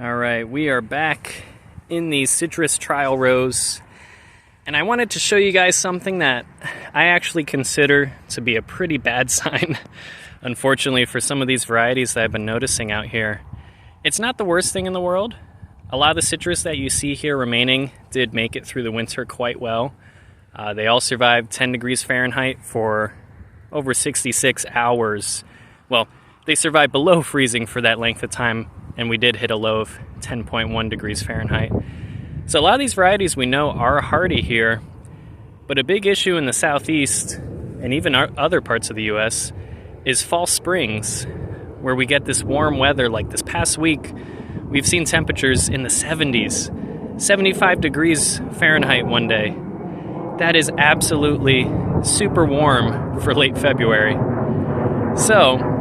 All right, we are back in these citrus trial rows, and I wanted to show you guys something that I actually consider to be a pretty bad sign, unfortunately, for some of these varieties that I've been noticing out here. It's not the worst thing in the world. A lot of the citrus that you see here remaining did make it through the winter quite well. They all survived 10 degrees Fahrenheit for over 66 hours. Well, they survived below freezing for that length of time, and we did hit a low of 10.1 degrees Fahrenheit. So a lot of these varieties we know are hardy here, but a big issue in the southeast and even other parts of the US is fall springs, where we get this warm weather. Like this past week, we've seen temperatures in the 70s, 75 degrees Fahrenheit one day. That is absolutely super warm for late February. So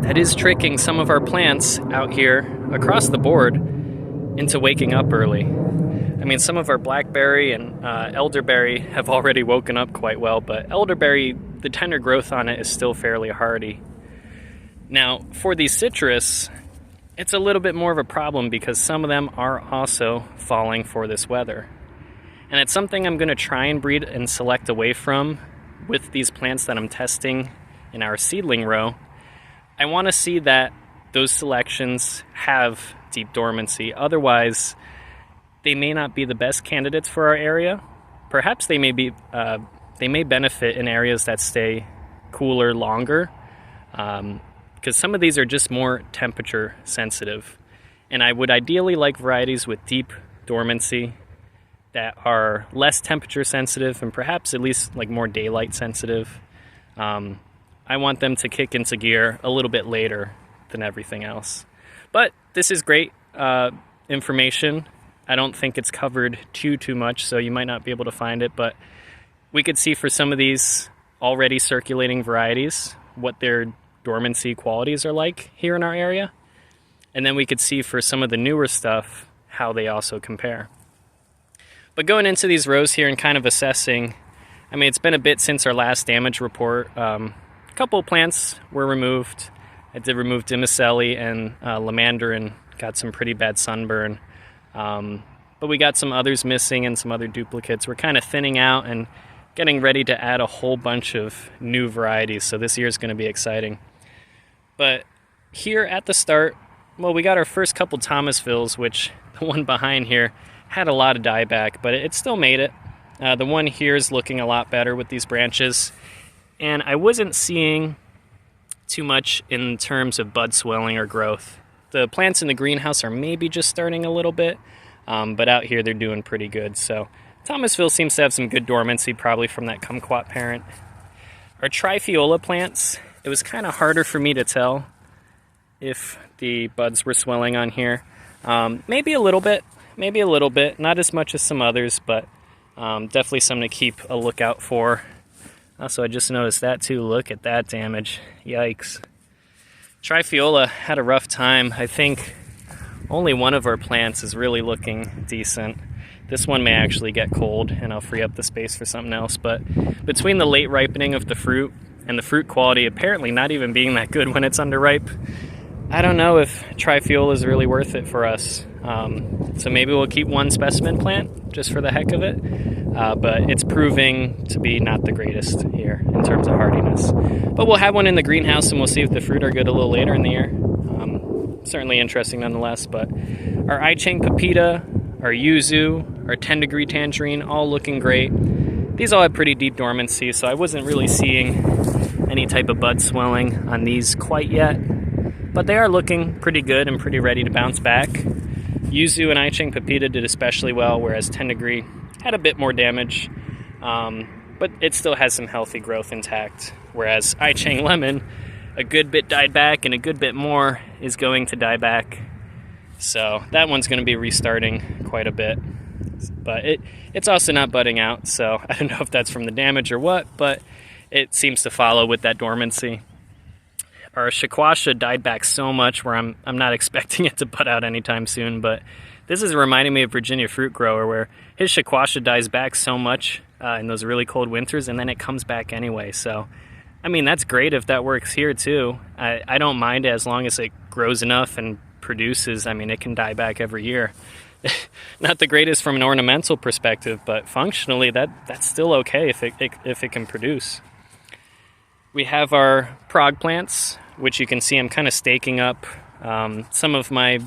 that is tricking some of our plants out here across the board into waking up early. I mean, some of our blackberry and elderberry have already woken up quite well, but elderberry, the tender growth on it is still fairly hardy. Now, for these citrus, it's a little bit more of a problem because some of them are also falling for this weather. And it's something I'm going to try and breed and select away from with these plants that I'm testing in our seedling row. I want to see that those selections have deep dormancy. Otherwise, they may not be the best candidates for our area. Perhaps they may benefit in areas that stay cooler longer, because some of these are just more temperature sensitive. And I would ideally like varieties with deep dormancy that are less temperature sensitive and perhaps at least like more daylight sensitive. I want them to kick into gear a little bit later than everything else. But this is great information. I don't think it's covered too much, so you might not be able to find it, but we could see for some of these already circulating varieties what their dormancy qualities are like here in our area. And then we could see for some of the newer stuff how they also compare. But going into these rows here and kind of assessing, I mean, it's been a bit since our last damage report. A couple plants were removed. I did remove Dimicelli and Lamander and got some pretty bad sunburn. But we got some others missing and some other duplicates. We're kind of thinning out and getting ready to add a whole bunch of new varieties. So this year is going to be exciting. But here at the start, well, we got our first couple Thomasvilles, which the one behind here had a lot of dieback, but it still made it. The one here is looking a lot better with these branches. And I wasn't seeing too much in terms of bud swelling or growth. The plants in the greenhouse are maybe just starting a little bit, but out here they're doing pretty good. So Thomasville seems to have some good dormancy, probably from that kumquat parent. Our Trifiola plants, it was kind of harder for me to tell if the buds were swelling on here. Maybe a little bit, not as much as some others, but definitely something to keep a lookout for. Also, I just noticed that too. Look at that damage. Yikes. Trifiola had a rough time. I think only one of our plants is really looking decent. This one may actually get cold, and I'll free up the space for something else. But between the late ripening of the fruit and the fruit quality apparently not even being that good when it's underripe, I don't know if Trifiola is really worth it for us. So maybe we'll keep one specimen plant just for the heck of it. But it's proving to be not the greatest here in terms of hardiness. But we'll have one in the greenhouse and we'll see if the fruit are good a little later in the year. Certainly interesting nonetheless. But our I-Ching Pepita, our Yuzu, our 10 degree tangerine, all looking great. These all have pretty deep dormancy, so I wasn't really seeing any type of bud swelling on these quite yet. But they are looking pretty good and pretty ready to bounce back. Yuzu and I-Ching Pepita did especially well, whereas 10 degree had a bit more damage, but it still has some healthy growth intact. Whereas I-Ching Lemon, a good bit died back and a good bit more is going to die back. So that one's going to be restarting quite a bit. But it's also not budding out, so I don't know if that's from the damage or what, but it seems to follow with that dormancy. Our Shaquasha died back so much where I'm not expecting it to bud out anytime soon, but this is reminding me of Virginia Fruit Grower, where his Shaquasha dies back so much in those really cold winters, and then it comes back anyway. So, I mean, that's great if that works here too. I don't mind it as long as it grows enough and produces, I mean, it can die back every year. Not the greatest from an ornamental perspective, but functionally that's still okay if it can produce. We have our prog plants, which you can see I'm kind of staking up some of my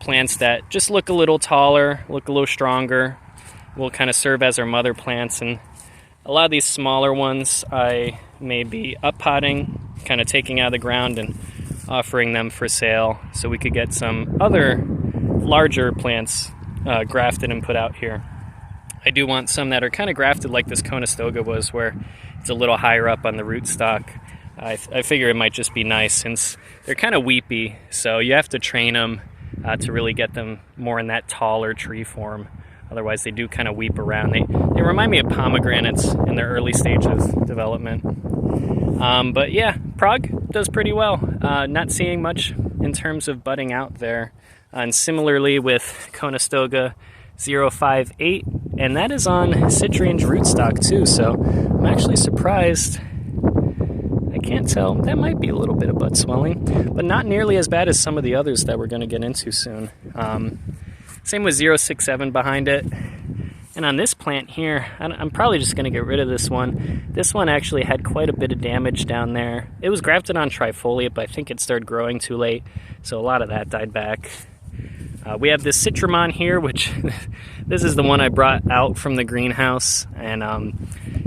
plants that just look a little taller, look a little stronger, will kind of serve as our mother plants. And a lot of these smaller ones I may be up potting, kind of taking out of the ground and offering them for sale so we could get some other larger plants grafted and put out here. I do want some that are kind of grafted like this Conestoga was, where it's a little higher up on the rootstock. I figure it might just be nice since they're kind of weepy, so you have to train them to really get them more in that taller tree form. Otherwise they do kind of weep around. They remind me of pomegranates in their early stage of development. But yeah, prog does pretty well. Not seeing much in terms of budding out there. And similarly with Conestoga 058, and that is on citrange rootstock too, so I'm actually surprised. I can't tell. That might be a little bit of bud swelling, but not nearly as bad as some of the others that we're going to get into soon. Same with 067 behind it. And on this plant here, I'm probably just going to get rid of this one. This one actually had quite a bit of damage down there. It was grafted on trifoliate, but I think it started growing too late, so a lot of that died back. We have this Citramon here, which this is the one I brought out from the greenhouse, and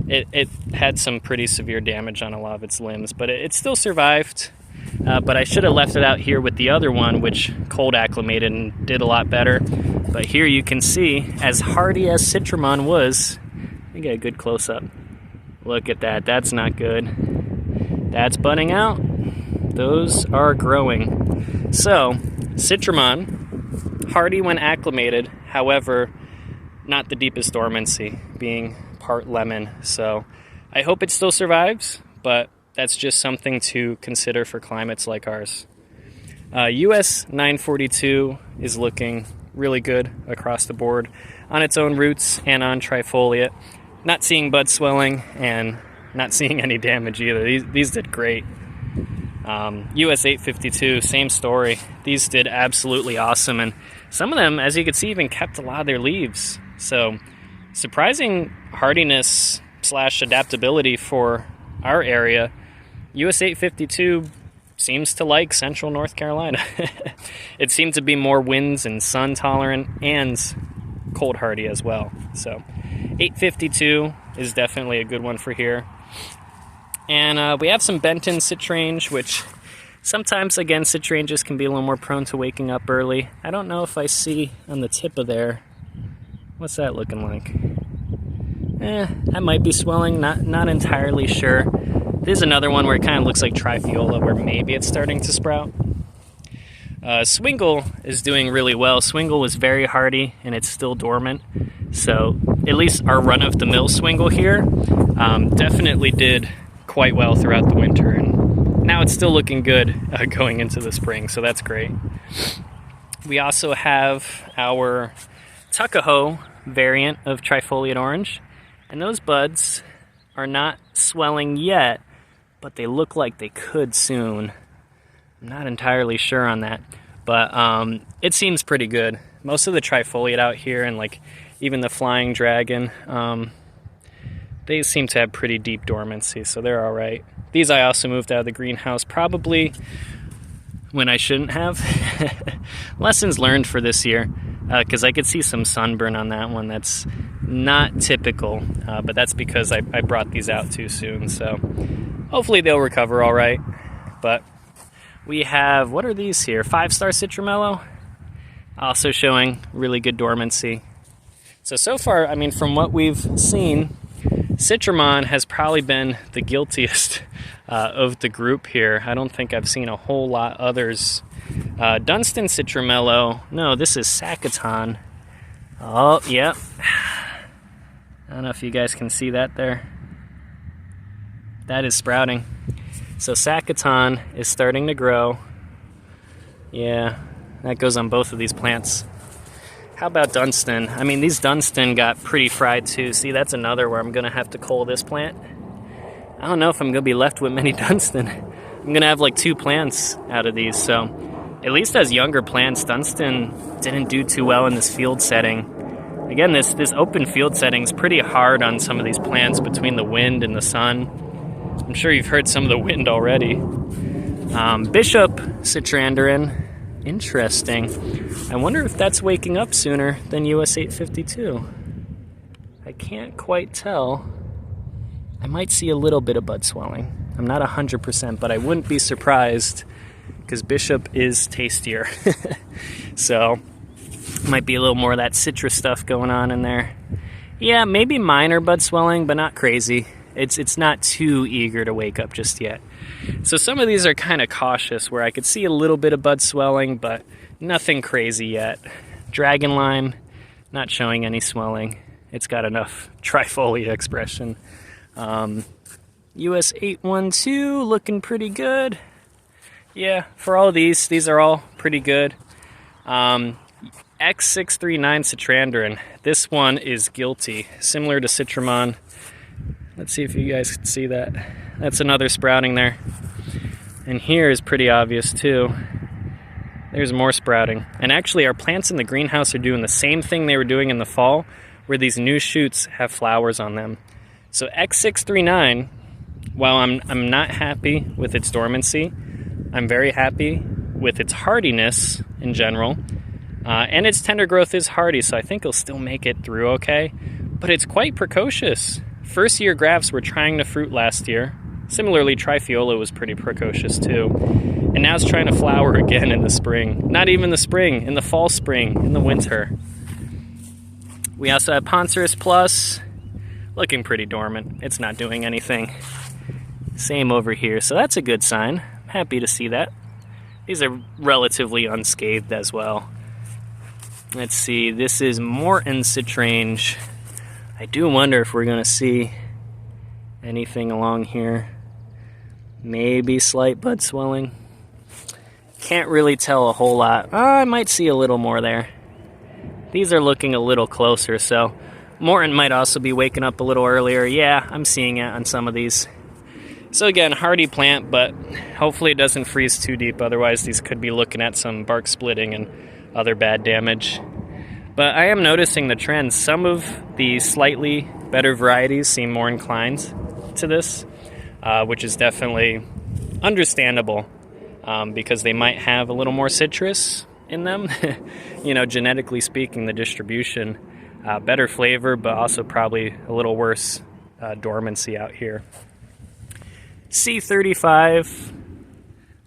it had some pretty severe damage on a lot of its limbs, but it still survived. But I should have left it out here with the other one, which cold acclimated and did a lot better. But here you can see, as hardy as Citramon was, let me get a good close-up. Look at that, that's not good. That's budding out. Those are growing. So, Citramon, hardy when acclimated, however, not the deepest dormancy, being part lemon. So I hope it still survives, but that's just something to consider for climates like ours. US 942 is looking really good across the board on its own roots and on trifoliate. Not seeing bud swelling and not seeing any damage either. These did great. US 852, same story. These did absolutely awesome, and some of them, as you can see, even kept a lot of their leaves. So surprising hardiness / adaptability for our area. US 852 seems to like central North Carolina. It seemed to be more winds and sun tolerant and cold hardy as well. So 852 is definitely a good one for here. And we have some Benton citrange, which sometimes, again, citranges can be a little more prone to waking up early. I don't know if I see on the tip of there. What's that looking like? That might be swelling, not entirely sure. This is another one where it kind of looks like trifiola, where maybe it's starting to sprout. Swingle is doing really well. Swingle was very hardy, and it's still dormant. So at least our run-of-the-mill swingle here definitely did quite well throughout the winter, and now it's still looking good going into the spring, so that's great. We also have our Tuckahoe variant of trifoliate orange, and those buds are not swelling yet, but they look like they could soon. I'm not entirely sure on that, but it seems pretty good. Most of the trifoliate out here, and like even the flying dragon, they seem to have pretty deep dormancy, so they're all right. These I also moved out of the greenhouse, probably when I shouldn't have. Lessons learned for this year, because I could see some sunburn on that one. That's not typical, but that's because I brought these out too soon, so hopefully they'll recover all right. But we have, what are these here? 5-star Citramello, also showing really good dormancy. So far, I mean, from what we've seen, Citramon has probably been the guiltiest of the group here. I don't think I've seen a whole lot others. Dunstan Citramello, no, this is Sacaton. Oh, yep. I don't know if you guys can see that there. That is sprouting. So Sacaton is starting to grow. Yeah, that goes on both of these plants. How about Dunstan? I mean, these Dunstan got pretty fried too. See, that's another where I'm going to have to cull this plant. I don't know if I'm going to be left with many Dunstan. I'm going to have like 2 plants out of these, so at least as younger plants, Dunstan didn't do too well in this field setting. Again, this open field setting is pretty hard on some of these plants between the wind and the sun. I'm sure you've heard some of the wind already. Bishop Citrandarin, interesting. I wonder if that's waking up sooner than US 852. I can't quite tell. I might see a little bit of bud swelling. I'm not 100%, but I wouldn't be surprised because Bishop is tastier. So, might be a little more of that citrus stuff going on in there. Yeah, maybe minor bud swelling, but not crazy. It's not too eager to wake up just yet. So some of these are kind of cautious, where I could see a little bit of bud swelling, but nothing crazy yet. Dragon lime, not showing any swelling. It's got enough trifolia expression. US 812 looking pretty good. Yeah, for all of these are all pretty good. X639 Citrandarin. This one is guilty, similar to Citramon. Let's see if you guys can see that. That's another sprouting there. And here is pretty obvious too. There's more sprouting. And actually our plants in the greenhouse are doing the same thing they were doing in the fall, where these new shoots have flowers on them. So X639, while I'm not happy with its dormancy, I'm very happy with its hardiness in general. And its tender growth is hardy, so I think it'll still make it through okay. But it's quite precocious. First year grafts were trying to fruit last year. Similarly, Trifiola was pretty precocious too. And now it's trying to flower again in the spring. Not even the spring, in the fall spring, in the winter. We also have Poncerus Plus, looking pretty dormant. It's not doing anything. Same over here, so that's a good sign. I'm happy to see that. These are relatively unscathed as well. Let's see, this is Morton Citrange. I do wonder if we're going to see anything along here. Maybe slight bud swelling. Can't really tell a whole lot. I might see a little more there. These are looking a little closer, so Morton might also be waking up a little earlier. Yeah, I'm seeing it on some of these. So again, hardy plant, but hopefully it doesn't freeze too deep. Otherwise, these could be looking at some bark splitting and other bad damage. But I am noticing the trend. Some of the slightly better varieties seem more inclined to this, which is definitely understandable because they might have a little more citrus in them. You know, genetically speaking, the distribution, better flavor, but also probably a little worse dormancy out here. C35,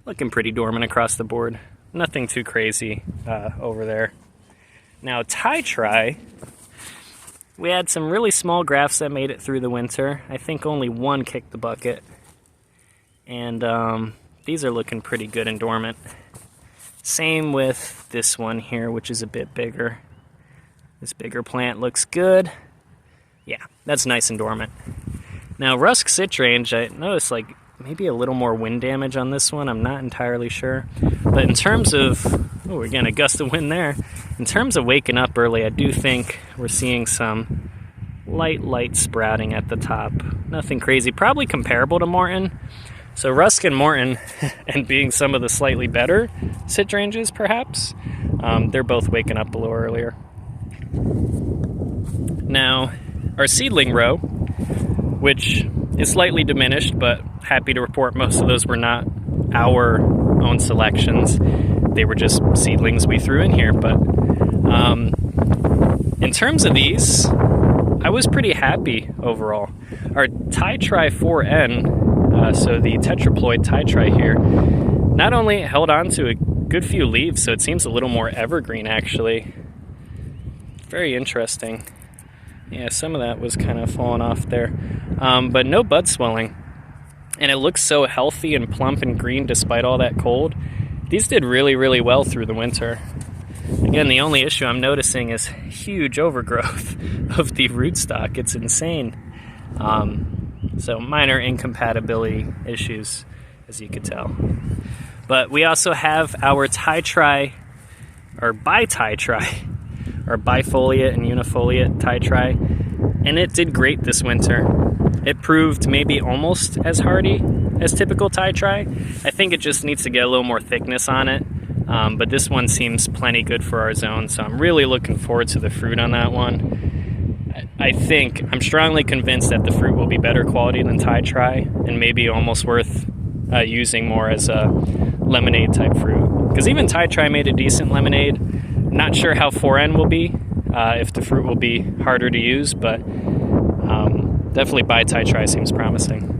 looking pretty dormant across the board. Nothing too crazy over there. Now, Tri, we had some really small grafts that made it through the winter. I think only one kicked the bucket. And these are looking pretty good and dormant. Same with this one here, which is a bit bigger. This bigger plant looks good. Yeah, that's nice and dormant. Now, Rusk Citrange, I noticed like maybe a little more wind damage on this one. I'm not entirely sure. But in terms of, oh, we're getting a gust of wind there. In terms of waking up early, I do think we're seeing some light sprouting at the top. Nothing crazy. Probably comparable to Morton. So Rusk and Morton, and being some of the slightly better Citranges perhaps, they're both waking up a little earlier. Now, our seedling row, which is slightly diminished, but happy to report most of those were not our own selections. They were just seedlings we threw in here. But in terms of these, I was pretty happy overall. Our Tri 4N, so the tetraploid Tri here, not only held on to a good few leaves, so it seems a little more evergreen actually. Very interesting. Yeah, some of that was kind of falling off there. But no bud swelling. And it looks so healthy and plump and green despite all that cold. These did really well through the winter. Again, the only issue I'm noticing is huge overgrowth of the rootstock. It's insane. So minor incompatibility issues, as you could tell. But we also have our Tri, or bi-Tri, or bifoliate and unifoliate Tri, and it did great this winter. It proved maybe almost as hardy as typical Tri. I think it just needs to get a little more thickness on it. but this one seems plenty good for our zone, so I'm really looking forward to the fruit on that one. I'm strongly convinced that the fruit will be better quality than Thai Tri, and maybe almost worth using more as a lemonade type fruit. Because even Thai Tri made a decent lemonade. Not sure how 4N will be, if the fruit will be harder to use, but definitely buy Thai Tri seems promising.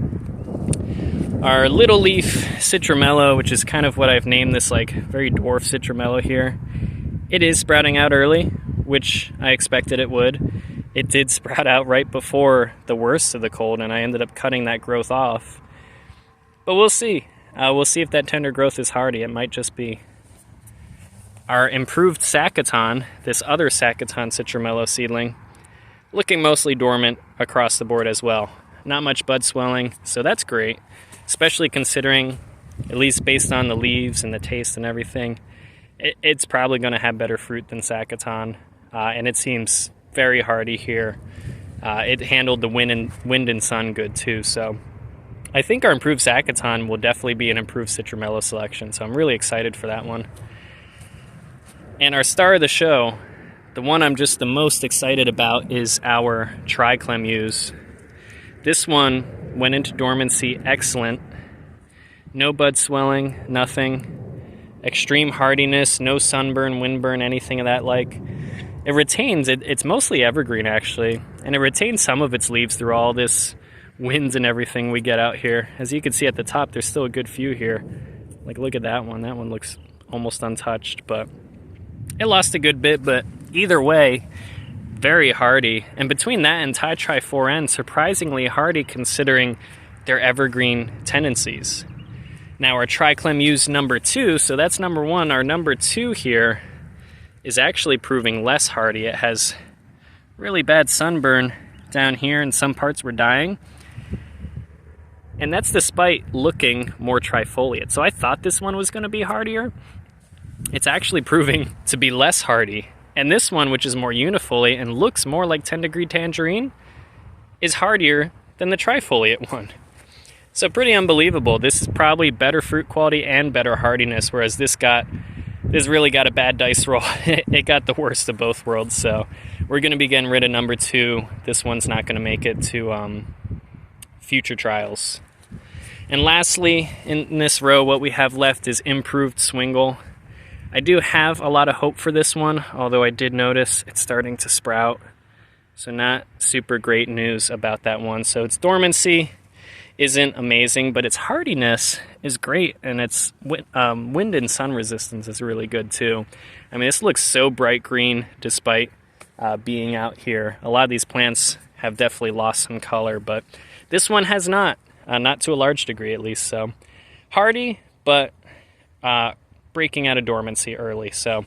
Our little leaf citramella, which is kind of what I've named this like very dwarf citramella here, it is sprouting out early, which I expected it would. It did sprout out right before the worst of the cold, and I ended up cutting that growth off. But we'll see. We'll see if that tender growth is hardy. It might just be. Our improved Sacaton, this other Sacaton citramella seedling, looking mostly dormant across the board as well. Not much bud swelling, so that's great, especially considering, at least based on the leaves and the taste and everything, it's probably going to have better fruit than Sacaton, and it seems very hardy here. It handled the wind and sun good too, so I think our improved Sacaton will definitely be an improved citramella selection, so I'm really excited for that one. And our star of the show, the one I'm just the most excited about, is our Triclemus. This one went into dormancy excellent. No bud swelling, nothing. Extreme hardiness, no sunburn, windburn, anything of that like. It retains, it's mostly evergreen actually, and it retains some of its leaves through all this winds and everything we get out here. As you can see at the top, there's still a good few here. Like look at that one looks almost untouched, but it lost a good bit, but either way, very hardy. And between that and Thai Tri 4N, surprisingly hardy considering their evergreen tendencies. Now our Triclemus number 2, so that's number 1. Our number 2 here is actually proving less hardy. It has really bad sunburn down here, and some parts were dying. And that's despite looking more trifoliate. So I thought this one was going to be hardier. It's actually proving to be less hardy. And this one, which is more unifoliate and looks more like 10 degree tangerine, is hardier than the trifoliate one. So pretty unbelievable. This is probably better fruit quality and better hardiness, whereas this really got a bad dice roll. It got the worst of both worlds. So we're going to be getting rid of number 2. This one's not going to make it to future trials. And lastly, in this row, what we have left is improved Swingle. I do have a lot of hope for this one, although I did notice it's starting to sprout. So not super great news about that one. So its dormancy isn't amazing, but its hardiness is great, and its wind and sun resistance is really good too. I mean, this looks so bright green despite being out here. A lot of these plants have definitely lost some color, but this one has not to a large degree at least. So hardy, but breaking out of dormancy early. So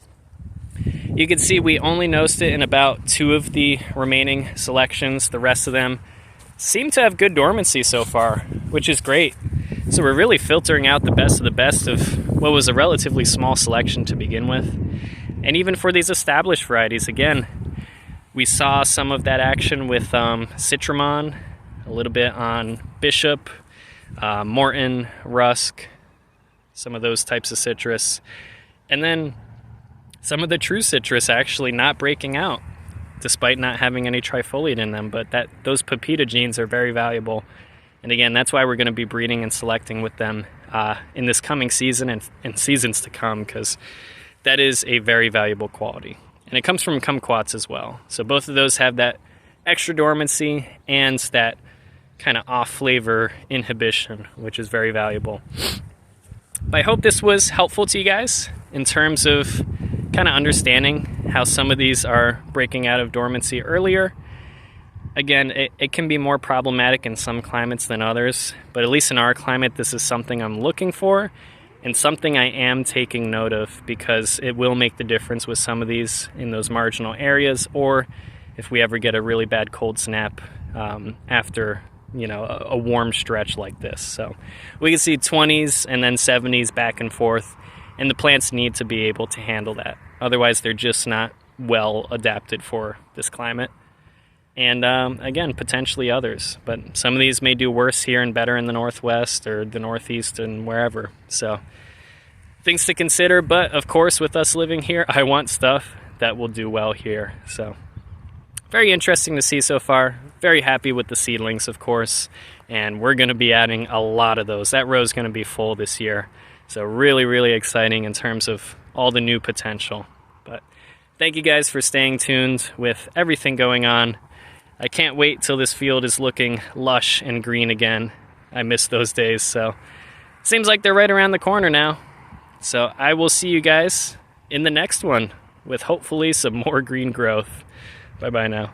you can see we only noticed it in about 2 of the remaining selections. The rest of them seem to have good dormancy so far, which is great. So we're really filtering out the best of what was a relatively small selection to begin with. And even for these established varieties, again, we saw some of that action with Citramon, a little bit on Bishop, Morton, Rusk, some of those types of citrus. And then some of the true citrus actually not breaking out, despite not having any trifoliate in them. But those Pepita genes are very valuable. And again, that's why we're going to be breeding and selecting with them in this coming season and seasons to come, because that is a very valuable quality. And it comes from kumquats as well. So both of those have that extra dormancy and that kind of off flavor inhibition, which is very valuable. But I hope this was helpful to you guys in terms of kind of understanding how some of these are breaking out of dormancy earlier. Again, it can be more problematic in some climates than others, but at least in our climate, this is something I'm looking for and something I am taking note of, because it will make the difference with some of these in those marginal areas, or if we ever get a really bad cold snap after a warm stretch like this. So we can see 20s and then 70s back and forth, and the plants need to be able to handle that. Otherwise, they're just not well adapted for this climate. And again, potentially others. But some of these may do worse here and better in the Northwest or the Northeast and wherever. So things to consider, but of course with us living here, I want stuff that will do well here. So very interesting to see so far. Very happy with the seedlings, of course, and we're going to be adding a lot of those. That row is going to be full this year. So really, really exciting in terms of all the new potential. But thank you guys for staying tuned with everything going on. I can't wait till this field is looking lush and green again. I miss those days, so seems like they're right around the corner now. So I will see you guys in the next one with hopefully some more green growth. Bye-bye now.